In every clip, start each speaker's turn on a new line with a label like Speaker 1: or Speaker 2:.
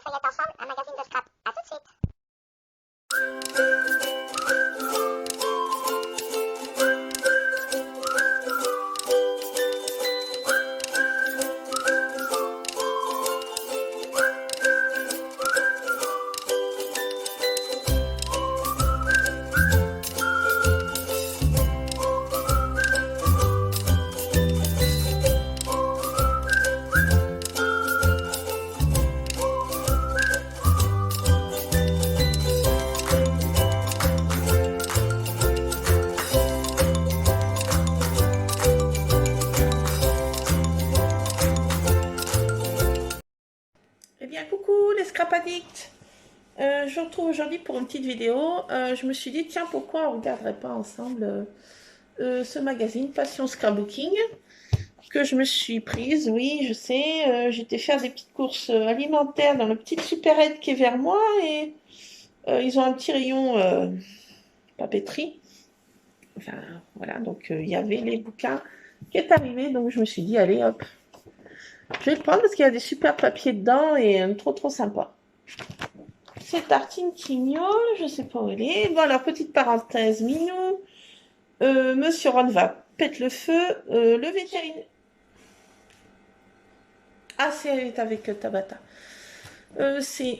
Speaker 1: feuillette ensemble un magazine de scrap. À tout de suite.
Speaker 2: Eh bien, coucou les scrap addicts. Je vous retrouve aujourd'hui pour une petite vidéo. Je me suis dit, tiens, pourquoi on ne regarderait pas ensemble ce magazine Passion Scrapbooking que je me suis prise. Oui, je sais, j'étais faire des petites courses alimentaires dans le petit supérette qui est vers moi et ils ont un petit rayon papeterie. Enfin, voilà, donc il y avait les bouquins qui est arrivé, donc je me suis dit, allez, hop, je vais le prendre parce qu'il y a des super papiers dedans et trop sympa. C'est Tartine qui miaule, je sais pas où elle est. Bon, alors, petite parenthèse, minou. Monsieur Ron va pète le feu. Le vétérinaire. Ah, c'est avec Tabata. C'est.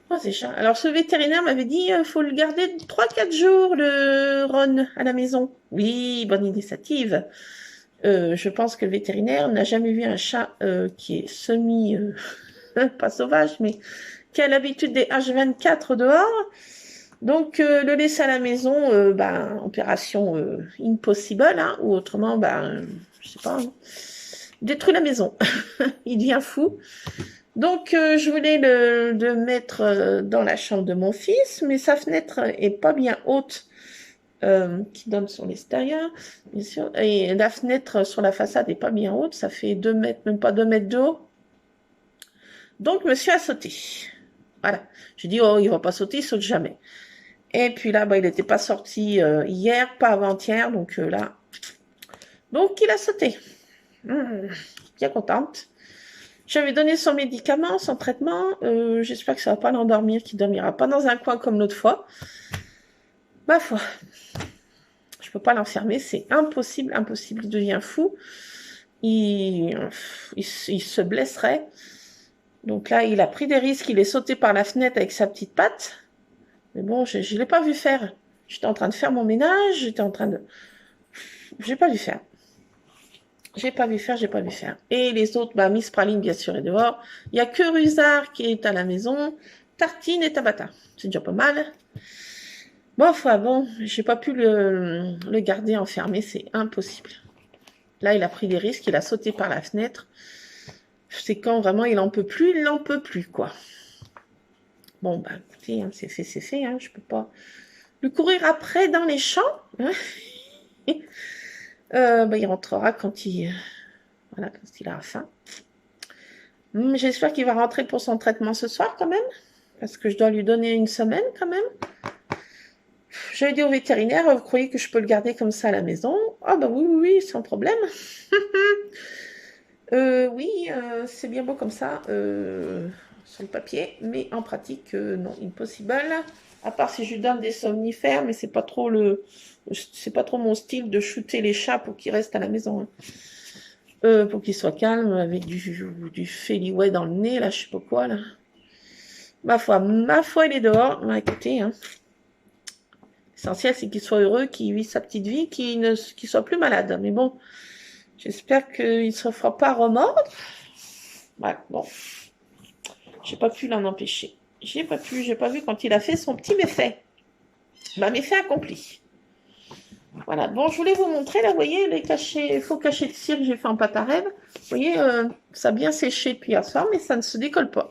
Speaker 2: Oh, c'est chat. Alors, ce vétérinaire m'avait dit faut le garder 3-4 jours, le Ron, à la maison. Oui, bonne initiative. Je pense que le vétérinaire n'a jamais vu un chat qui est pas sauvage, mais qui a l'habitude des H24 dehors. Donc, le laisser à la maison, opération impossible, hein, ou autrement, je sais pas, hein, détruit la maison. Il devient fou. Donc, je voulais le mettre dans la chambre de mon fils, mais sa fenêtre est pas bien haute, qui donne sur l'extérieur, bien sûr. Et la fenêtre sur la façade est pas bien haute, ça fait 2 mètres, même pas 2 mètres de haut. Donc, monsieur a sauté. Voilà. J'ai dit, oh, il va pas sauter, il saute jamais. Et puis là, il n'était pas sorti hier, pas avant-hier, donc là. Donc, il a sauté. Bien contente. J'avais donné son médicament, son traitement. J'espère que ça va pas l'endormir, qu'il dormira pas dans un coin comme l'autre fois. Ma foi. Je peux pas l'enfermer, c'est impossible, impossible. Il devient fou. Il se blesserait. Donc là, il a pris des risques. Il est sauté par la fenêtre avec sa petite patte. Mais bon, je ne l'ai pas vu faire. J'étais en train de faire mon ménage, j'ai pas vu faire. J'ai pas vu faire. Et les autres, Miss Praline, bien sûr, est dehors. Il n'y a que Rusard qui est à la maison. Tartine et Tabata. C'est déjà pas mal. Bon, j'ai pas pu le garder enfermé, c'est impossible. Là, il a pris des risques, il a sauté par la fenêtre. C'est quand vraiment il en peut plus, quoi. Bon, écoutez, hein, c'est fait, hein, je peux pas lui courir après dans les champs. Hein. Il rentrera quand il aura faim. J'espère qu'il va rentrer pour son traitement ce soir, quand même, parce que je dois lui donner une semaine, quand même. J'avais dit au vétérinaire, vous croyez que je peux le garder comme ça à la maison? Ah oui, sans problème. Oui, c'est bien beau comme ça, sur le papier, mais en pratique, non, impossible. À part si je lui donne des somnifères, mais c'est pas trop mon style de shooter les chats pour qu'ils restent à la maison. Hein. Pour qu'ils soient calmes, avec du Feliway dans le nez, là, je sais pas quoi, là. Ma foi, il est dehors. Écoutez, hein. L'essentiel, c'est qu'il soit heureux, qu'il vive sa petite vie, qu'il soit plus malade. Mais bon, j'espère qu'il ne se fera pas remordre. Voilà, bon. J'ai pas pu l'en empêcher. J'ai pas vu quand il a fait son petit méfait. Méfait accompli. Voilà, bon, je voulais vous montrer, là, vous voyez, les faux cachets de cire que j'ai fait en pâte à rêve. Vous voyez, ça a bien séché depuis hier soir, mais ça ne se décolle pas.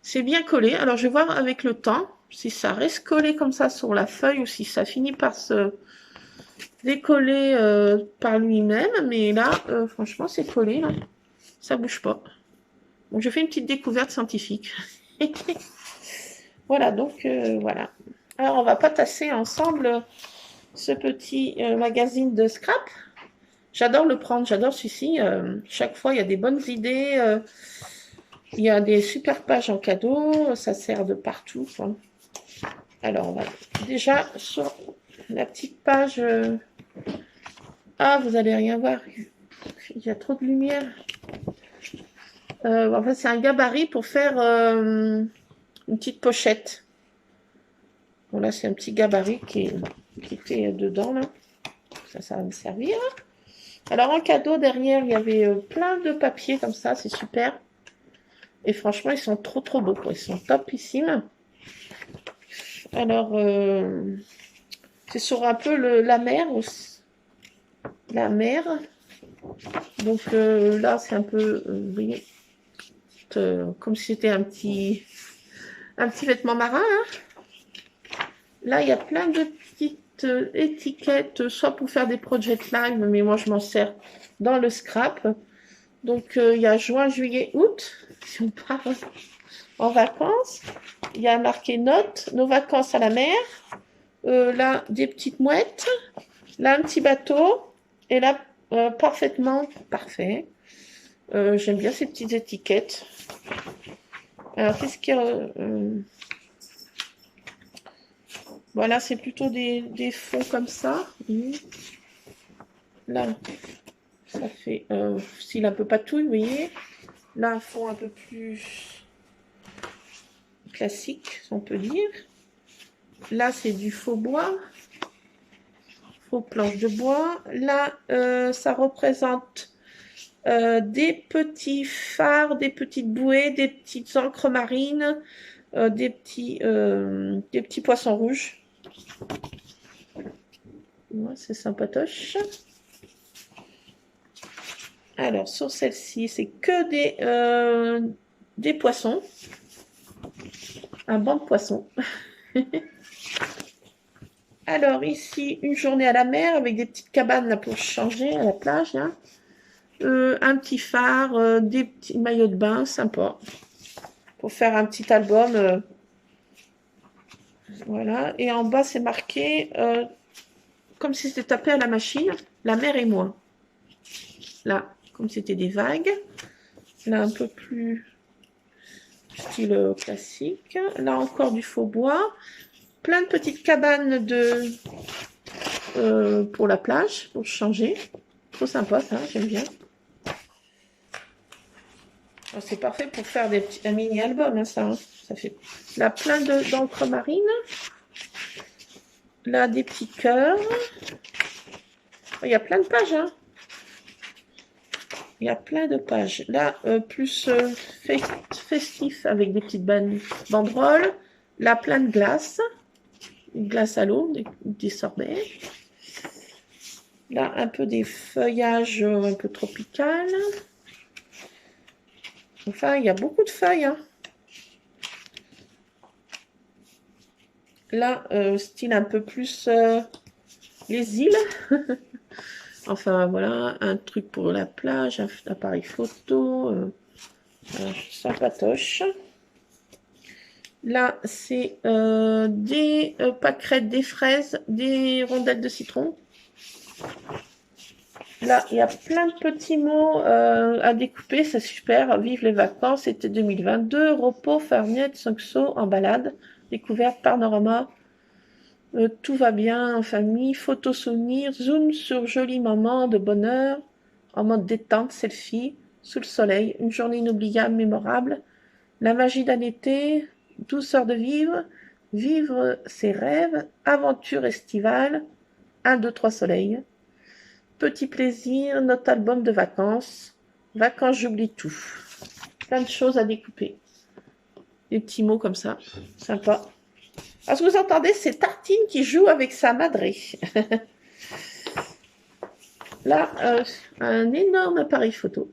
Speaker 2: C'est bien collé. Alors, je vais voir avec le temps si ça reste collé comme ça sur la feuille ou si ça finit par se décoller par lui-même. Mais là, franchement, c'est collé, là. Ça bouge pas. Donc, je fais une petite découverte scientifique. Voilà, donc, voilà. Alors, on va pas tasser ensemble ce petit magazine de scrap. J'adore le prendre, j'adore celui-ci. Chaque fois, il y a des bonnes idées. Il y a des super pages en cadeau, ça sert de partout, quoi. Alors, on va déjà sur la petite page. Ah, vous allez rien voir. Il y a trop de lumière. En fait, c'est un gabarit pour faire une petite pochette. Bon, là, c'est un petit gabarit qui était dedans, là. Ça va me servir. Alors, en cadeau, derrière, il y avait plein de papiers comme ça. C'est super. Et franchement, ils sont trop, trop beaux, quoi. Ils sont topissimes. Alors, c'est sur un peu la mer aussi. La mer. Donc, là, c'est un peu... vous voyez, comme si c'était un petit vêtement marin, hein. Là, il y a plein de petites étiquettes, soit pour faire des project live, mais moi, je m'en sers dans le scrap. Donc, il y a juin, juillet, août, si on part en vacances. Il y a marqué notes, nos vacances à la mer. Là, des petites mouettes. Là, un petit bateau. Et là, parfaitement parfait. J'aime bien ces petites étiquettes. Alors, qu'est-ce qu'il y a voilà, c'est plutôt des fonds comme ça. Là, ça fait style un peu patouille, vous voyez. Là, un fond un peu plus classique, on peut dire. Là, c'est du faux bois. Faux planches de bois. Là, ça représente des petits phares, des petites bouées, des petites encres marines, des petits poissons rouges. Ouais, c'est sympatoche. Alors, sur celle-ci, c'est que des poissons. Un banc de poissons. Alors, ici, une journée à la mer avec des petites cabanes là, pour changer à la plage. Là. Un petit phare, des petits maillots de bain, sympa. Pour faire un petit album. Voilà. Et en bas, c'est marqué, comme si c'était tapé à la machine, la mer et moi. Là, comme c'était des vagues. Là, un peu plus style classique. Là, encore du faux bois. Plein de petites cabanes pour la plage, pour changer. Trop sympa, ça, j'aime bien. C'est parfait pour faire un mini-album, hein, ça. Hein. Ça fait là plein d'encre marine. Là, des petits cœurs. Il y a plein de pages, hein. Il y a plein de pages. Là, plus festif avec des petites banderoles. Là, plein de glace. Glace à l'eau, des sorbets. Là, un peu des feuillages un peu tropical. Enfin, il y a beaucoup de feuilles. Hein. Là, style un peu plus les îles. Enfin, voilà, un truc pour la plage, un appareil photo. Sympatoche. Là, c'est des pâquerettes, des fraises, des rondelles de citron. Là, il y a plein de petits mots à découper, c'est super. Vive les vacances, c'était 2022. Repos, farniette, Saxo, en balade. Découverte, panorama. Tout va bien en famille. Photo souvenir. Zoom sur joli moment de bonheur. En mode détente, selfie. Sous le soleil. Une journée inoubliable, mémorable. La magie d'un été. Douceur de vivre. Vivre ses rêves. Aventure estivale. 1, 2, 3 soleils. Petit plaisir, notre album de vacances. Vacances, j'oublie tout. Plein de choses à découper. Des petits mots comme ça. Sympa. Alors, ce que vous entendez, c'est Tartine qui joue avec sa madré. Là, un énorme appareil photo.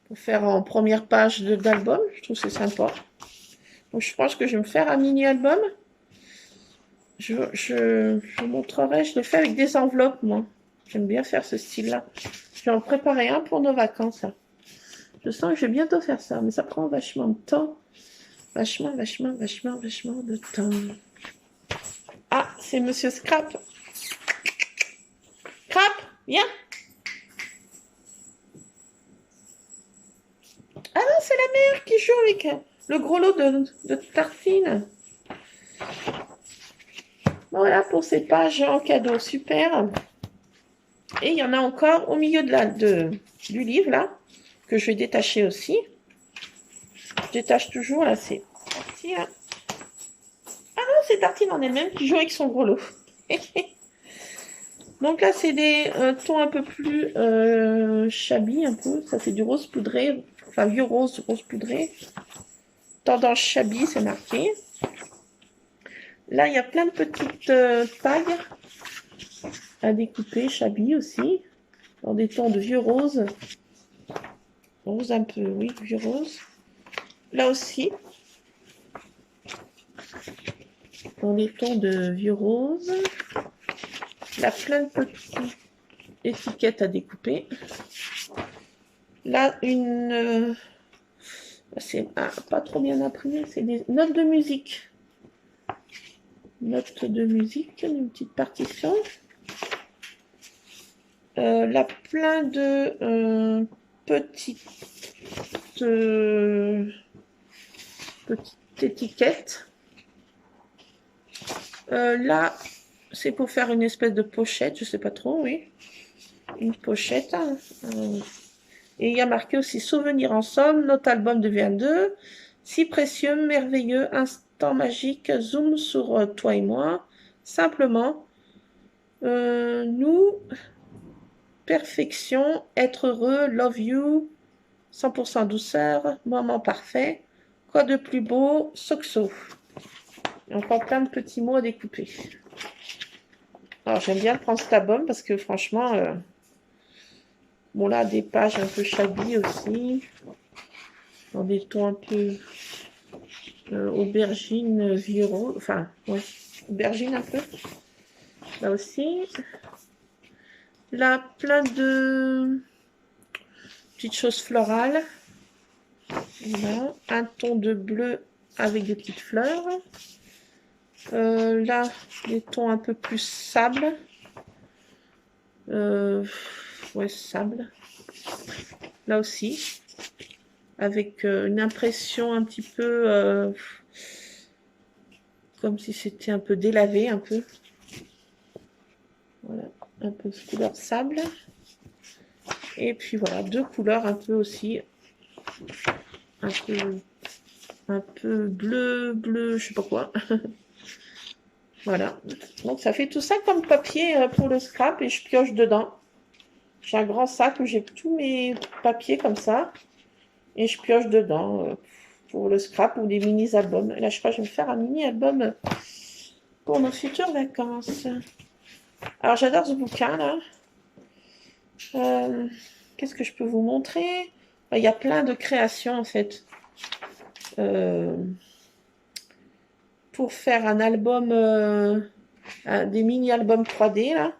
Speaker 2: Pour faire en première page d'album. Je trouve que c'est sympa. Donc, je pense que je vais me faire un mini-album. Je vous montrerai, je le fais avec des enveloppes, moi. J'aime bien faire ce style-là. Je vais en préparer un pour nos vacances. Là. Je sens que je vais bientôt faire ça, mais ça prend vachement de temps. Vachement de temps. Ah, c'est Monsieur Scrap. Scrap, viens. c'est la mère qui joue avec le gros lot de tartines. Voilà pour ces pages en cadeau, super. Et il y en a encore au milieu du livre, là, que je vais détacher aussi. Je détache toujours, là, c'est parti, là. Ah non, c'est Tartine en elle-même qui joue avec son gros lot. Donc là, c'est des tons un peu plus shabby, un peu. Ça, c'est du rose poudré, enfin vieux rose poudré. Tendance shabby, c'est marqué. Là, il y a plein de petites pailles à découper, shabby aussi, dans des tons de vieux rose. Rose un peu, oui, vieux rose. Là aussi, dans des tons de vieux rose. Là, plein de petites étiquettes à découper. Là, c'est pas trop bien imprimé, c'est des notes de musique. Notes de musique, une petite partition. Là, plein de petites étiquettes. Là, c'est pour faire une espèce de pochette, je sais pas trop, oui. Une pochette. Hein. Et il y a marqué aussi Souvenirs en somme, notre album de 22. Si précieux, merveilleux, instant magique, zoom sur toi et moi. Simplement, nous, perfection, être heureux, love you, 100% douceur, moment parfait. Quoi de plus beau, Soxo. Et encore plein de petits mots à découper. Alors j'aime bien prendre cet album parce que franchement, bon là des pages un peu shabby aussi, dans des tons un peu aubergine, vieux rose, enfin ouais, aubergine un peu. Là aussi, là plein de petites choses florales. Voilà. Un ton de bleu avec des petites fleurs. Là, des tons un peu plus sable. Ouais, sable. Là aussi. Avec une impression un petit peu comme si c'était un peu délavé, un peu. Voilà, un peu de couleur sable. Et puis voilà, deux couleurs un peu aussi. Un peu bleu, je sais pas quoi. Voilà. Donc ça fait tout ça comme papier pour le scrap et je pioche dedans. J'ai un grand sac où j'ai tous mes papiers comme ça. Et je pioche dedans pour le scrap ou des mini-albums. Là, je crois que je vais me faire un mini-album pour nos futures vacances. Alors, j'adore ce bouquin, là. Qu'est-ce que je peux vous montrer? Il y a plein de créations, en fait. Pour faire un album, des mini-albums 3D, là.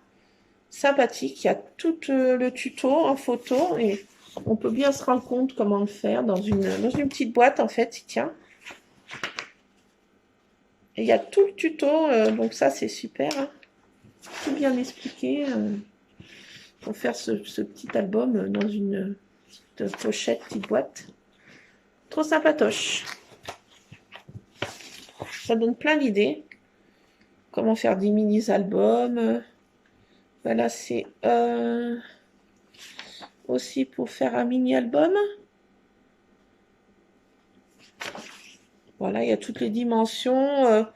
Speaker 2: Sympathique. Il y a tout le tuto en photo et on peut bien se rendre compte comment le faire dans une petite boîte, en fait. Tiens. Et il y a tout le tuto, donc ça, c'est super. Hein. Tout bien expliqué pour faire ce petit album dans une petite pochette, petite boîte. Trop sympatoche. Ça donne plein d'idées. Comment faire des mini-albums. Voilà, c'est aussi pour faire un mini-album. Voilà, il y a toutes les dimensions,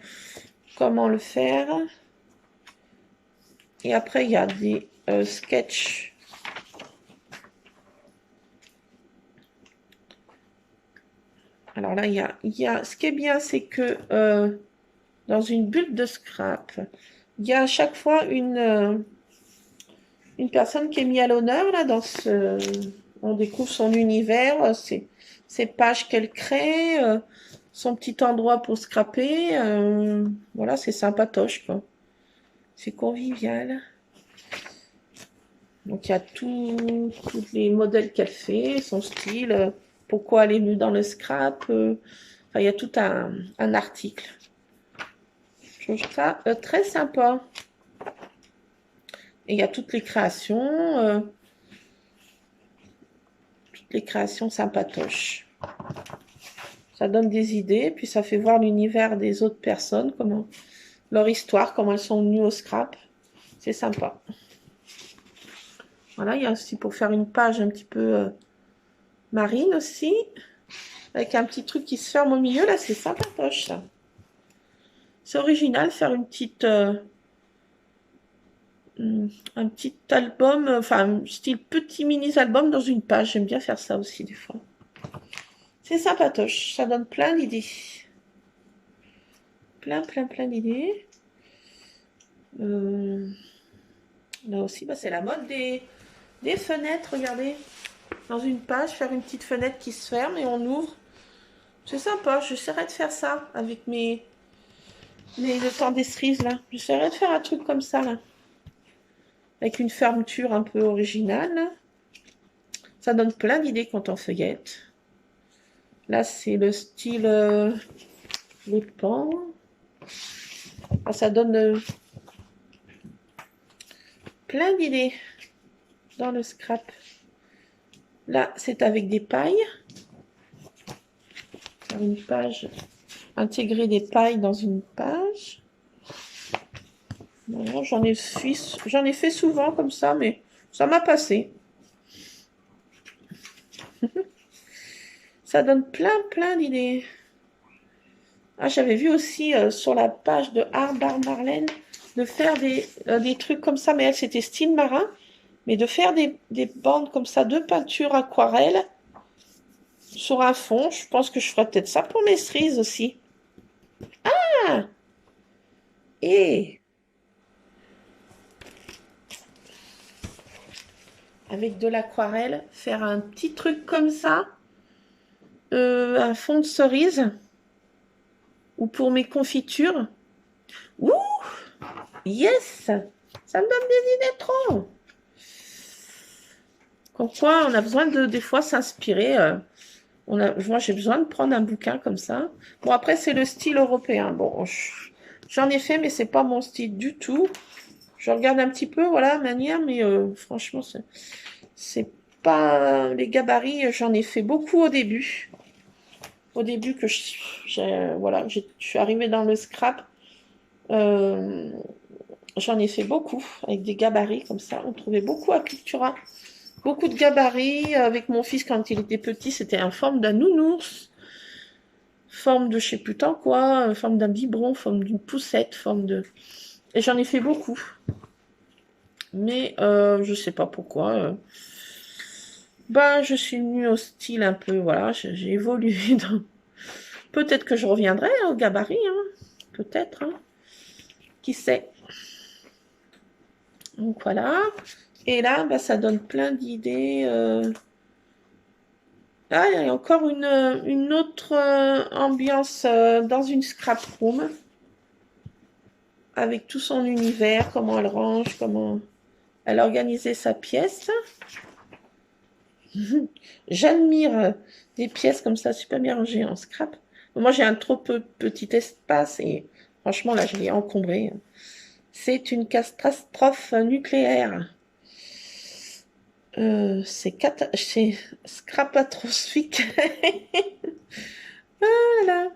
Speaker 2: comment le faire. Et après, il y a des sketchs. Alors là, il y a ce qui est bien, c'est que dans une bulle de scrap, il y a à chaque fois une personne qui est mise à l'honneur. Là, on découvre son univers, ses pages qu'elle crée, son petit endroit pour scraper. Voilà, c'est sympatoche, quoi. C'est convivial. Donc, il y a tous les modèles qu'elle fait, son style, pourquoi elle est venue dans le scrap. Enfin, il y a tout un article. Je trouve ça très sympa. Et il y a toutes les créations sympatoches. Ça donne des idées, puis ça fait voir l'univers des autres personnes, comment leur histoire, comment elles sont venues au scrap. C'est sympa. Voilà, il y a aussi pour faire une page un petit peu marine aussi, avec un petit truc qui se ferme au milieu, là, c'est sympatoche, ça. C'est original, faire une petite... un petit album, enfin, style petit mini-album dans une page. J'aime bien faire ça aussi, des fois. C'est sympatoche, ça donne plein d'idées. Plein d'idées. Là aussi, bah, c'est la mode des fenêtres, regardez. Dans une page, faire une petite fenêtre qui se ferme et on ouvre. C'est sympa, j'essaierai de faire ça avec le temps des cerises, là. J'essaierai de faire un truc comme ça, là. Avec une fermeture un peu originale, là. Ça donne plein d'idées quand on feuillette. Là, c'est le style les pans. Ah, ça donne plein d'idées dans le scrap. Là, c'est avec des pailles. Faire une page, intégrer des pailles dans une page. Bon, j'en ai fait souvent comme ça, mais ça m'a passé. Ça donne plein d'idées. Ah, j'avais vu aussi sur la page de Art Bar Marlène de faire des trucs comme ça, mais elle, c'était style marin. Mais de faire des bandes comme ça de peinture aquarelle sur un fond, je pense que je ferais peut-être ça pour mes cerises aussi. Ah! Et avec de l'aquarelle, faire un petit truc comme ça, un fond de cerise, ou pour mes confitures. Ouh! Yes! Ça me donne des idées trop! Comme quoi, on a besoin des fois s'inspirer. Moi, j'ai besoin de prendre un bouquin comme ça. Bon, après, c'est le style européen. Bon, j'en ai fait, mais c'est pas mon style du tout. Je regarde un petit peu, voilà, manière, mais franchement, c'est pas les gabarits. J'en ai fait beaucoup au début. Au début que voilà, je suis arrivée dans le scrap. J'en ai fait beaucoup avec des gabarits comme ça. On trouvait beaucoup à Cultura. Beaucoup de gabarits. Avec mon fils, quand il était petit, c'était en forme d'un nounours. Forme de je sais plus tant quoi. Forme d'un biberon, forme d'une poussette, forme de... Et j'en ai fait beaucoup. Mais je sais pas pourquoi. Ben, je suis venue au style un peu, voilà, j'ai évolué dans... Peut-être que je reviendrai au gabarit, hein. Peut-être, hein. Qui sait. Donc voilà. Et là, bah, ça donne plein d'idées. Ah, il y a encore une autre ambiance dans une scrap room. Avec tout son univers, comment elle range, comment elle a organisé sa pièce. J'admire des pièces comme ça, super bien rangées en scrap. Moi, j'ai un trop petit espace et franchement, là, je l'ai encombré. C'est une catastrophe nucléaire. C'est scrapatrophique. Voilà.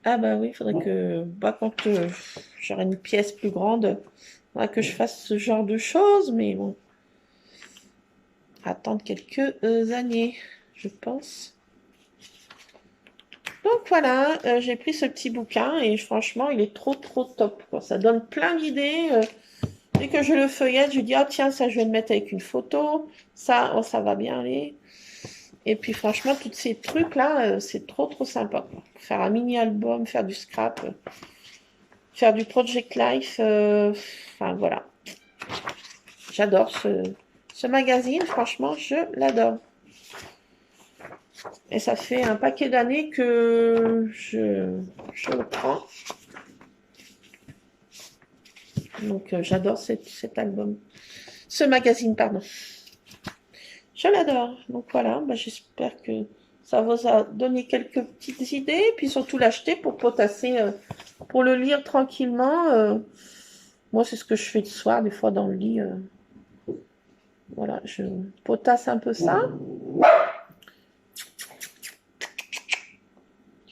Speaker 2: Ah bah oui, il faudrait que quand j'aurai une pièce plus grande, faudra que je fasse ce genre de choses, mais bon. Attendre quelques années, je pense. Donc voilà, j'ai pris ce petit bouquin et franchement, il est trop top, quoi. Ça donne plein d'idées. Dès que je le feuillette, je dis, ah tiens, ça je vais le mettre avec une photo. Ça, oh, ça va bien aller. Et puis franchement, tous ces trucs-là, c'est trop sympa, quoi. Faire un mini-album, faire du scrap, faire du Project Life. Enfin voilà. J'adore ce magazine, franchement, je l'adore. Et ça fait un paquet d'années que je le prends. Donc j'adore cet album. Ce magazine, pardon. Je l'adore. Donc voilà, bah, j'espère que ça vous a donné quelques petites idées. Puis surtout l'acheter pour potasser, pour le lire tranquillement. Moi, c'est ce que je fais le soir, des fois dans le lit. Voilà, je potasse un peu ça.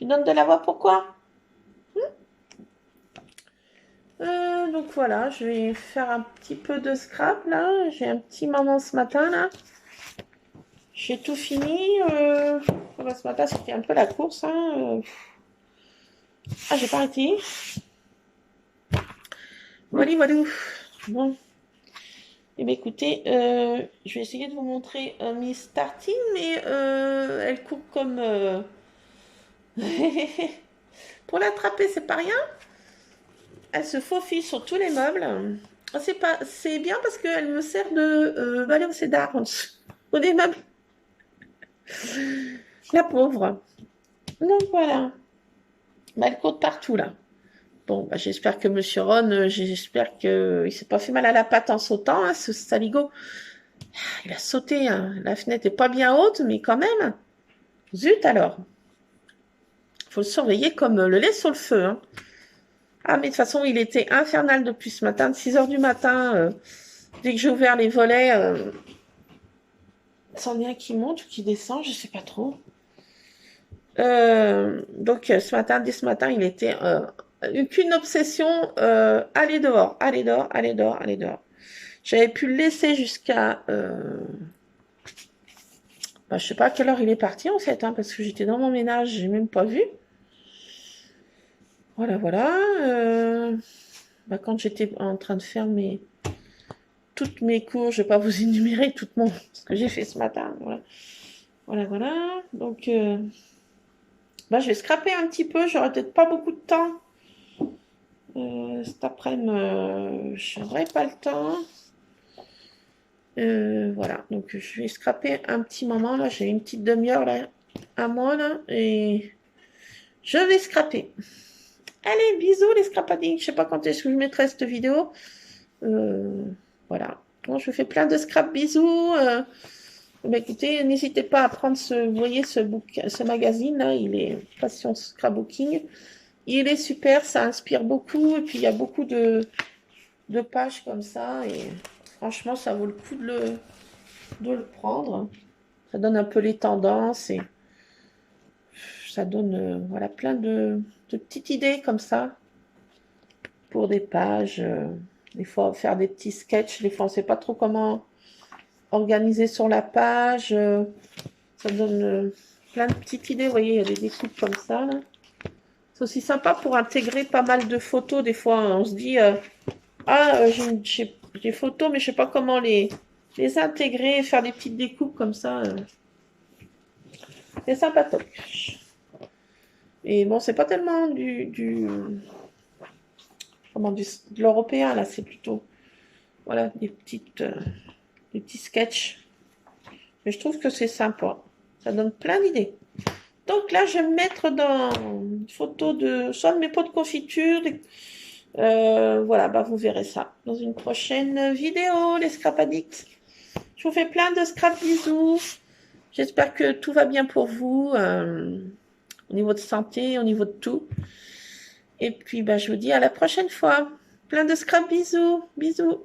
Speaker 2: Tu donnes de la voix pourquoi? Donc voilà, je vais faire un petit peu de scrap là. J'ai un petit moment ce matin là. J'ai tout fini. Ce matin, c'était un peu la course. Hein. Ah, j'ai pas arrêté. Voilà, voilà. Bon. Eh bien, écoutez, je vais essayer de vous montrer Miss Tartine, mais elle court comme... Pour l'attraper, c'est pas rien. Elle se faufile sur tous les meubles. C'est bien parce qu'elle me sert de balai au cédar au des meubles. La pauvre. Donc voilà. Bah, elle court partout là. Bon, bah, j'espère que Monsieur Ron, j'espère qu'il s'est pas fait mal à la patte en sautant, hein, ce saligo. Il a sauté, hein. La fenêtre est pas bien haute, mais quand même. Zut alors. Faut le surveiller comme le lait sur le feu. Hein. Ah, mais de toute façon, il était infernal depuis ce matin, de 6 heures du matin. Dès que j'ai ouvert les volets, c'en est un qui monte ou qui descend, je sais pas trop. Donc, dès ce matin, il était qu'une obsession, aller dehors, aller dehors, aller dehors, aller dehors. J'avais pu le laisser jusqu'à... je sais pas à quelle heure il est parti en fait, hein, parce que j'étais dans mon ménage, j'ai même pas vu. Voilà, voilà. Quand j'étais en train de faire toutes mes cours, je vais pas vous énumérer ce que j'ai fait ce matin. Voilà, voilà, voilà. Donc, je vais scraper un petit peu. J'aurai peut-être pas beaucoup de temps. Cet après-midi, je n'aurai pas le temps. Voilà, donc je vais scraper un petit moment. Là, j'ai une petite demi-heure là, à moi là, et je vais scraper. Allez, bisous les scrapadings. Je sais pas quand est-ce que je mettrai cette vidéo. Voilà. Bon, je vous fais plein de scrap bisous. Écoutez, n'hésitez pas à prendre vous voyez ce magazine là, il est Passion Scrapbooking. Il est super, ça inspire beaucoup et puis il y a beaucoup de pages comme ça et franchement ça vaut le coup de le prendre. Ça donne un peu les tendances et ça donne voilà plein de petites idées comme ça pour des pages. Des fois faire des petits sketchs, des fois on ne sait pas trop comment organiser sur la page. Ça donne plein de petites idées. Vous voyez, il y a des découpes comme ça. Là. C'est aussi sympa pour intégrer pas mal de photos. Des fois, on se dit j'ai des photos, mais je sais pas comment les intégrer, faire des petites découpes comme ça. C'est sympatoche. Et bon, c'est pas tellement de l'européen, là, c'est plutôt voilà, des petits sketchs. Mais je trouve que c'est sympa. Ça donne plein d'idées. Donc là, je vais me mettre dans une photo de soit de mes pots de confiture. Voilà, vous verrez ça dans une prochaine vidéo, les scrap addicts. Je vous fais plein de scrap bisous. J'espère que tout va bien pour vous, au niveau de santé, au niveau de tout. Et puis, je vous dis à la prochaine fois. Plein de scrap bisous. Bisous.